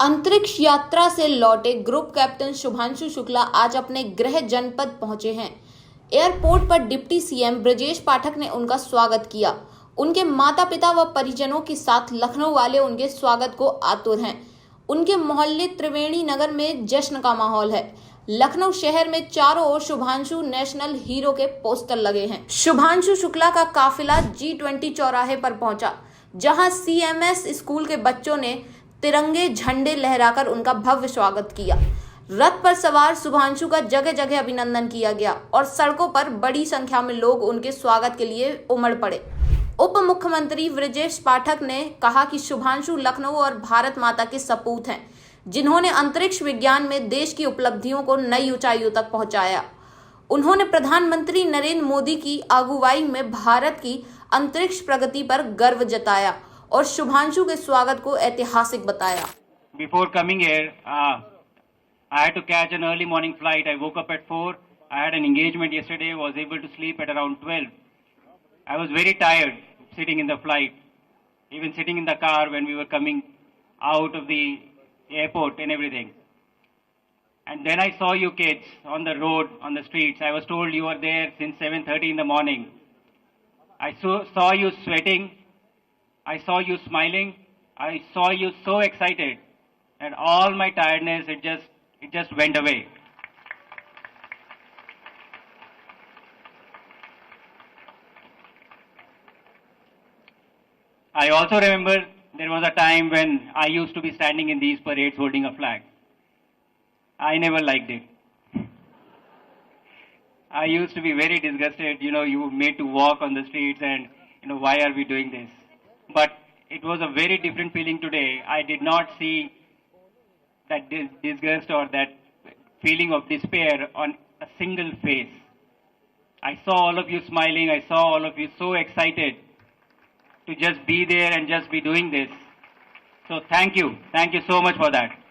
अंतरिक्ष यात्रा से लौटे ग्रुप कैप्टन शुभांशु शुक्ला आज अपने गृह जनपद पहुंचे हैं। एयरपोर्ट पर डिप्टी सीएम ब्रजेश पाठक ने उनका स्वागत किया। उनके माता पिता व परिजनों के साथ लखनऊ वाले उनके स्वागत को आतुर हैं। उनके मोहल्ले त्रिवेणी नगर में जश्न का माहौल है। लखनऊ शहर में चारों ओर शुभांशु नेशनल हीरो के पोस्टर लगे हैं। शुभांशु शुक्ला का काफिला G20 चौराहे पर पहुंचा, जहां CMS स्कूल के बच्चों ने तिरंगे झंडे लहराकर उनका भव्य स्वागत किया। रथ पर सवार शुभांशु का जगह जगह अभिनंदन किया गया और सड़कों पर बड़ी संख्या में लोग उनके स्वागत के लिए उमड़ पड़े। उप मुख्यमंत्री ब्रजेश पाठक ने कहा कि शुभांशु लखनऊ और भारत माता के सपूत हैं, जिन्होंने अंतरिक्ष विज्ञान में देश की उपलब्धियों को नई ऊंचाइयों तक पहुंचाया। उन्होंने प्रधानमंत्री नरेंद्र मोदी की अगुवाई में भारत की अंतरिक्ष प्रगति पर गर्व जताया और शुभांशु के स्वागत को ऐतिहासिक बताया। Before coming here, I had to catch an early morning flight. I woke up at 4. I had an engagement yesterday. Was able to sleep at around 12. I was very tired sitting in the flight, even sitting in the car when we were coming out of the airport and everything. And then I saw you kids on the road, on the streets. I was told you were there since 7:30 in the morning. I saw you sweating. I saw you smiling. I saw you so excited, and all my tiredness it just went away. I also remember there was a time when I used to be standing in these parades holding a flag. I never liked it. I used to be very disgusted. You were made to walk on the streets, and why are we doing this? But it was a very different feeling today. I did not see that disgust or that feeling of despair on a single face. I saw all of you smiling. I saw all of you so excited to just be there and just be doing this. So thank you. Thank you so much for that.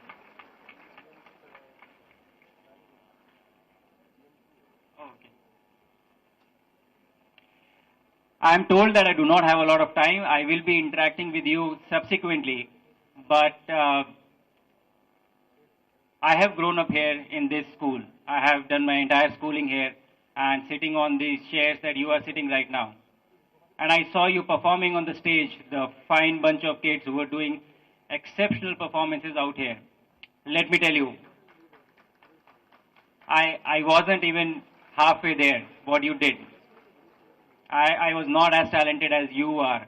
I am told that I do not have a lot of time. I will be interacting with you subsequently, but I have grown up here in this school. I have done my entire schooling here and sitting on these chairs that you are sitting right now. And I saw you performing on the stage, the fine bunch of kids who were doing exceptional performances out here. Let me tell you, I wasn't even halfway there, what you did. I was not as talented as you are.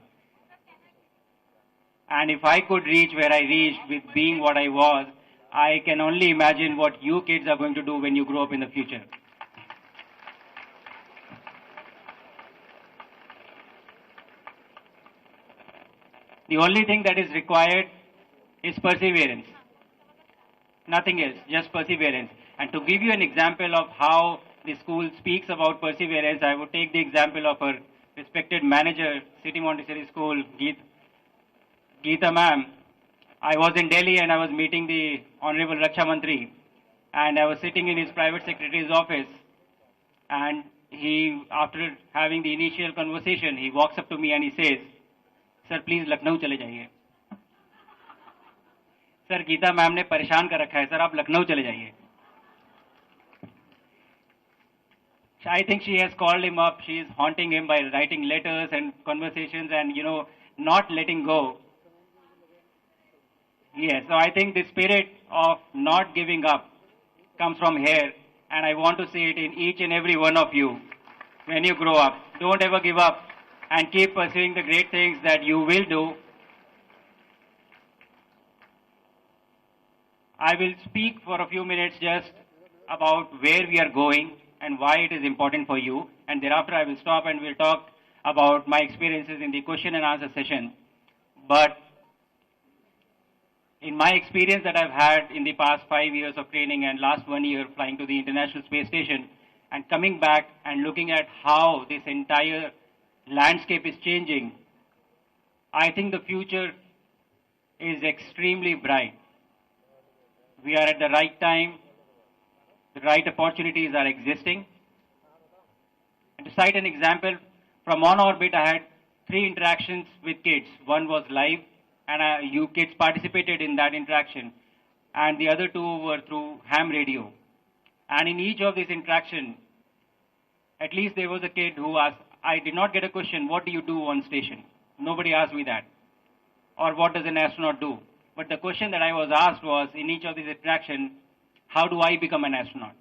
And if I could reach where I reached with being what I was, I can only imagine what you kids are going to do when you grow up in the future. The only thing that is required is perseverance. Nothing else, just perseverance. And to give you an example of how the school speaks about perseverance, I would take the example of our respected manager, City Montessori School, Geeta ma'am. I was in Delhi and I was meeting the Honorable Raksha Mantri, and I was sitting in his private secretary's office, and he, after having the initial conversation, he walks up to me and he says, "Sir, please Lucknow चले जाइए." Sir, Gita ma'am ने परेशान कर रखा है, sir आप लखनऊ चले जाइए. I think she has called him up. She is haunting him by writing letters and conversations and, not letting go. Yes, so I think the spirit of not giving up comes from here, and I want to see it in each and every one of you when you grow up. Don't ever give up and keep pursuing the great things that you will do. I will speak for a few minutes just about where we are going and why it is important for you, and thereafter I will stop and we'll talk about my experiences in the question and answer session. But in my experience that I've had in the past 5 years of training and last 1 year flying to the International Space Station and coming back and looking at how this entire landscape is changing, I think the future is extremely bright. We are at the right time. The right opportunities are existing. And to cite an example, from on orbit, I had 3 interactions with kids. One was live, and you kids participated in that interaction. and the other two were through ham radio. And in each of these interactions, at least there was a kid who asked, I did not get a question, what do you do on station? Nobody asked me that. Or what does an astronaut do? But the question that I was asked was, in each of these interactions, how do I become an astronaut?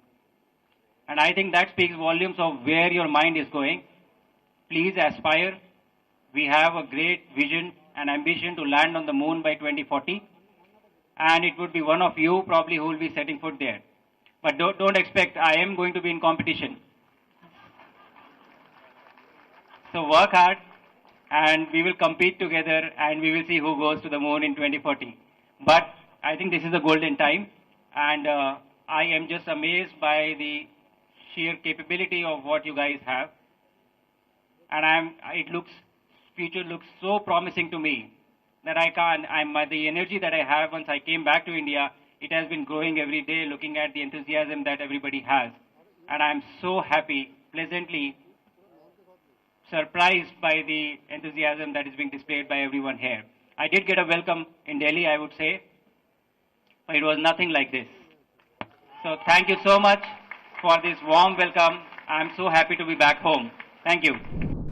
And I think that speaks volumes of where your mind is going. Please aspire. We have a great vision and ambition to land on the moon by 2040. And it would be one of you probably who will be setting foot there. But don't expect I am going to be in competition. So work hard and we will compete together and we will see who goes to the moon in 2040. But I think this is a golden time and I am just amazed by the sheer capability of what you guys have. And future looks so promising to me that the energy that I have once I came back to India, it has been growing every day looking at the enthusiasm that everybody has. And I'm so happy, pleasantly surprised by the enthusiasm that is being displayed by everyone here. I did get a welcome in Delhi, I would say, but it was nothing like this. So thank you so much for this warm welcome. I'm so happy to be back home. Thank you.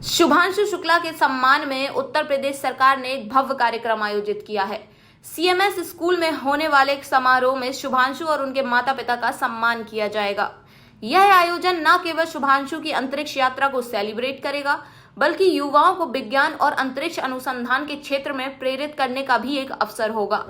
Shubhanshu Shukla के सम्मान में उत्तर प्रदेश सरकार ने एक भव्य कार्यक्रम आयोजित किया है। CMS स्कूल में होने वाले एक समारोह में शुभांशु और उनके माता पिता का सम्मान किया जाएगा। यह आयोजन न केवल शुभांशु की अंतरिक्ष यात्रा को सेलिब्रेट करेगा, बल्कि युवाओं को विज्ञान और अंतरिक्ष अनुसंधान के क्षेत्र में प्रेरित करने का भी एक अवसर होगा।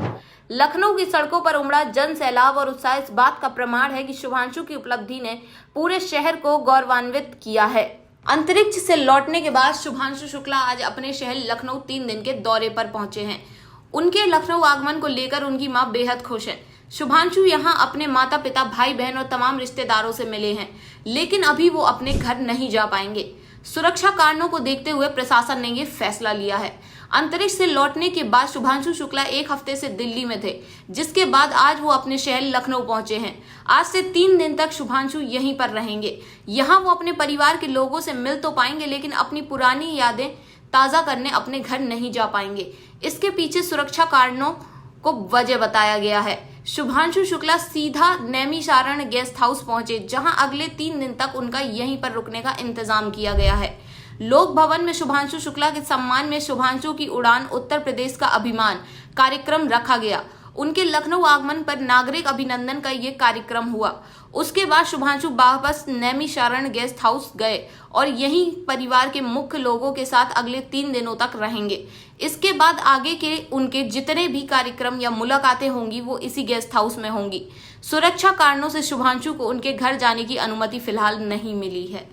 लखनऊ की सड़कों पर उमड़ा जन सैलाब और उत्साह इस बात का प्रमाण है कि शुभांशु की उपलब्धि ने पूरे शहर को गौरवान्वित किया है। अंतरिक्ष से लौटने के बाद शुभांशु शुक्ला आज अपने शहर लखनऊ 3 दिन के दौरे पर पहुंचे हैं। उनके लखनऊ आगमन को लेकर उनकी मां बेहद खुश है। शुभांशु यहां अपने माता पिता, भाई बहन और तमाम रिश्तेदारों से मिले हैं, लेकिन अभी वो अपने घर नहीं जा पाएंगे। सुरक्षा कारणों को देखते हुए प्रशासन ने ये फैसला लिया है। अंतरिक्ष से लौटने के बाद शुभांशु शुक्ला 1 हफ्ते से दिल्ली में थे, जिसके बाद आज वो अपने शहर लखनऊ पहुंचे हैं। आज से 3 दिन तक शुभांशु यहीं पर रहेंगे। यहाँ वो अपने परिवार के लोगों से मिल तो पाएंगे, लेकिन अपनी पुरानी यादें ताज़ा करने अपने घर नहीं जा पाएंगे। इसके पीछे सुरक्षा कारणों को वजह बताया गया है। शुभांशु शुक्ला सीधा नैमिषारण्य गेस्ट हाउस पहुंचे, जहां अगले 3 दिन तक उनका यहीं पर रुकने का इंतजाम किया गया है। लोक भवन में शुभांशु शुक्ला के सम्मान में शुभांशु की उड़ान उत्तर प्रदेश का अभिमान कार्यक्रम रखा गया। उनके लखनऊ आगमन पर नागरिक अभिनंदन का ये कार्यक्रम हुआ। उसके बाद शुभांशु वापस नैमिषारण्य गेस्ट हाउस गए और यहीं परिवार के मुख्य लोगों के साथ अगले 3 दिनों तक रहेंगे। इसके बाद आगे के उनके जितने भी कार्यक्रम या मुलाकातें होंगी वो इसी गेस्ट हाउस में होंगी। सुरक्षा कारणों से शुभांशु को उनके घर जाने की अनुमति फिलहाल नहीं मिली है।